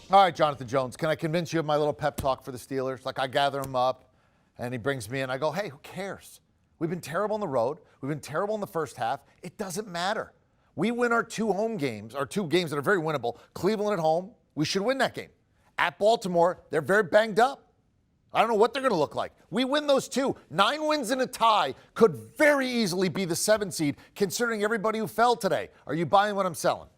All right, Jonathan Jones, can I convince you of my little pep talk for the Steelers? Like, I gather him up, and he brings me in. I go, hey, who cares? We've been terrible on the road. We've been terrible in the first half. It doesn't matter. We win our two home games, our two games that are very winnable. Cleveland at home, we should win that game. At Baltimore, they're very banged up. I don't know what they're going to look like. We win those two. 9 wins and a tie could very easily be the 7 seed, considering everybody who fell today. Are you buying what I'm selling?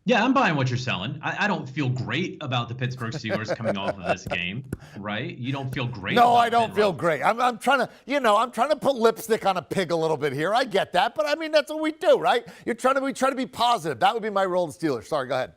Yeah, I'm buying what you're selling. I don't feel great about the Pittsburgh Steelers coming off of this game, right? You don't feel great. No, I don't feel great. I'm trying to put lipstick on a pig a little bit here. I get that, but I mean that's what we do, right? We try to be positive. That would be my role in Steelers. Sorry, go ahead.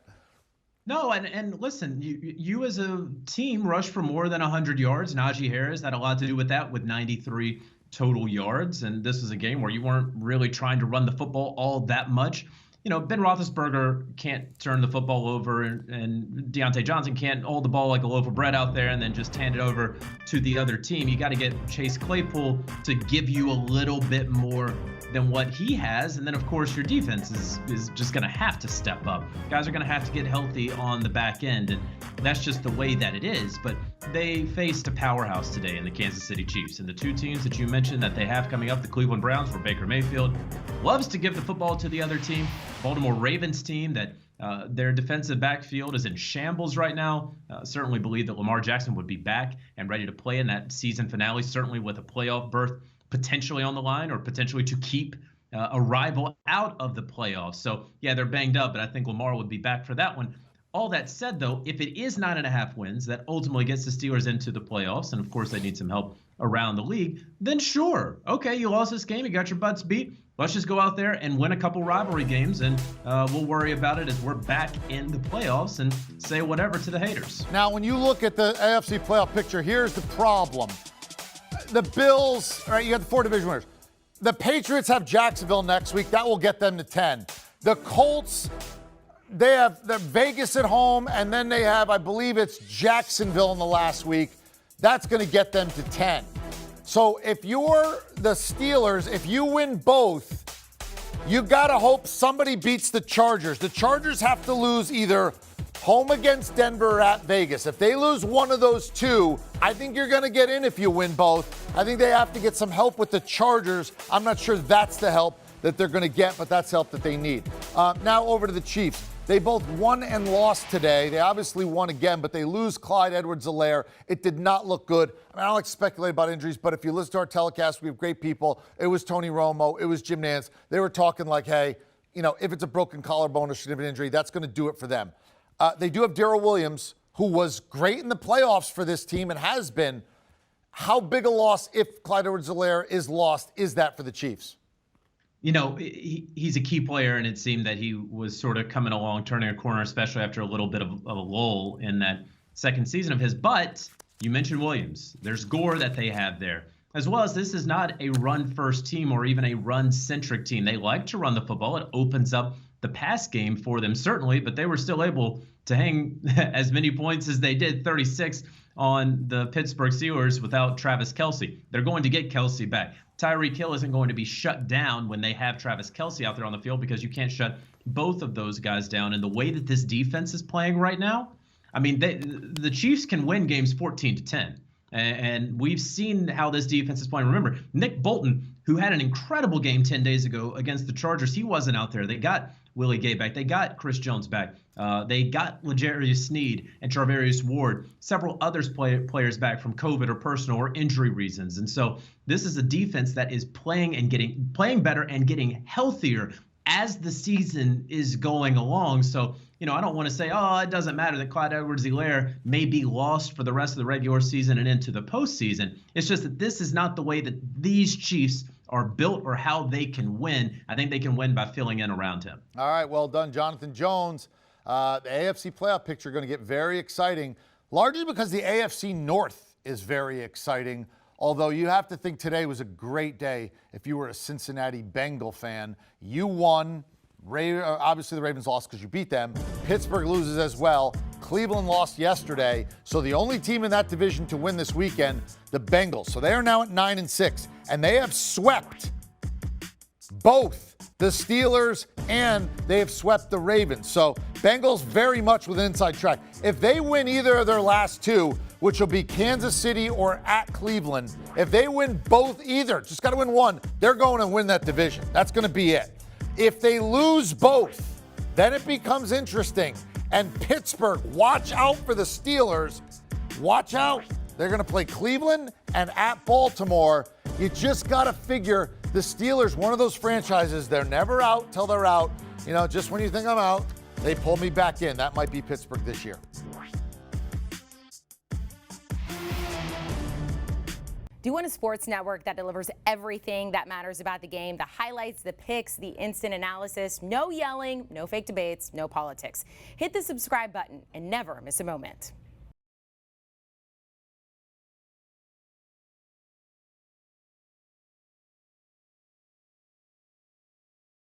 No, and listen, you as a team rushed for more than 100 yards. Najee Harris had a lot to do with that, with 93 total yards, and this is a game where you weren't really trying to run the football all that much. You know, Ben Roethlisberger can't turn the football over, and Deontay Johnson can't hold the ball like a loaf of bread out there and then just hand it over to the other team. You got to get Chase Claypool to give you a little bit more than what he has. And then, of course, your defense is just going to have to step up. Guys are going to have to get healthy on the back end, and that's just the way that it is. But they faced a powerhouse today in the Kansas City Chiefs. And the two teams that you mentioned that they have coming up, the Cleveland Browns, where Baker Mayfield loves to give the football to the other team. Baltimore Ravens team that their defensive backfield is in shambles right now. Certainly believe that Lamar Jackson would be back and ready to play in that season finale, certainly with a playoff berth potentially on the line, or potentially to keep a rival out of the playoffs. So, yeah, they're banged up, but I think Lamar would be back for that one. All that said, though, if it is 9.5 wins, that ultimately gets the Steelers into the playoffs, and of course they need some help around the league, then sure. Okay, you lost this game, you got your butts beat. Let's just go out there and win a couple rivalry games, and we'll worry about it as we're back in the playoffs and say whatever to the haters. Now, when you look at the AFC playoff picture, here's the problem. The Bills, right, you got the 4 division winners. The Patriots have Jacksonville next week. That will get them to 10. The Colts, they have the Vegas at home, and then they have, I believe it's Jacksonville in the last week. That's going to get them to 10. So if you're the Steelers, if you win both, you got to hope somebody beats the Chargers. The Chargers have to lose either home against Denver or at Vegas. If they lose one of those two, I think you're going to get in if you win both. I think they have to get some help with the Chargers. I'm not sure that's the help that they're going to get, but that's help that they need. Now over to the Chiefs. They both won and lost today. They obviously won again, but they lose Clyde Edwards-Helaire. It did not look good. I don't like to speculate about injuries, but if you listen to our telecast, we have great people. It was Tony Romo. It was Jim Nantz. They were talking like, hey, you know, if it's a broken collarbone or significant injury, that's going to do it for them. They do have Darrell Williams, who was great in the playoffs for this team and has been. How big a loss, if Clyde Edwards-Helaire is lost, is that for the Chiefs? You know, he's a key player, and it seemed that he was sort of coming along, turning a corner, especially after a little bit of a lull in that second season of his. But you mentioned Williams. There's Gore that they have there, as well as this is not a run-first team or even a run-centric team. They like to run the football. It opens up the pass game for them, certainly, but they were still able to hang as many points as they did, 36 on the Pittsburgh Steelers without Travis Kelce. They're going to get Kelce back. Tyreek Hill isn't going to be shut down when they have Travis Kelce out there on the field, because you can't shut both of those guys down. And the way that this defense is playing right now, I mean, the Chiefs can win games 14-10. And we've seen how this defense is playing. Remember, Nick Bolton, who had an incredible game 10 days ago against the Chargers, he wasn't out there. They got Willie Gay back. They got Chris Jones back. They got L'Jarius Sneed and Charvarius Ward, several others players back from COVID or personal or injury reasons. And so this is a defense that is playing better and getting healthier as the season is going along. So, you know, I don't want to say, oh, it doesn't matter that Clyde Edwards-Helaire may be lost for the rest of the regular season and into the postseason. It's just that this is not the way that these Chiefs are built or how they can win. I think they can win by filling in around him. All right, well done, Jonathan Jones. The AFC playoff picture going to get very exciting, largely because the AFC North is very exciting. Although you have to think today was a great day if you were a Cincinnati Bengal fan. You won. Obviously, the Ravens lost because you beat them. Pittsburgh loses as well. Cleveland lost yesterday. So the only team in that division to win this weekend, the Bengals. So they are now at 9-6, and they have swept both the Steelers, and they have swept the Ravens. So Bengals very much with an inside track. If they win either of their last two, which will be Kansas City or at Cleveland, if they win both either, just got to win one, they're going to win that division. That's going to be it. If they lose both, then it becomes interesting. And Pittsburgh, watch out for the Steelers. Watch out. They're going to play Cleveland and at Baltimore. You just got to figure the Steelers, one of those franchises, they're never out till they're out. You know, just when you think I'm out, they pull me back in. That might be Pittsburgh this year. Do you want a sports network that delivers everything that matters about the game? The highlights, the picks, the instant analysis, no yelling, no fake debates, no politics. Hit the subscribe button and never miss a moment.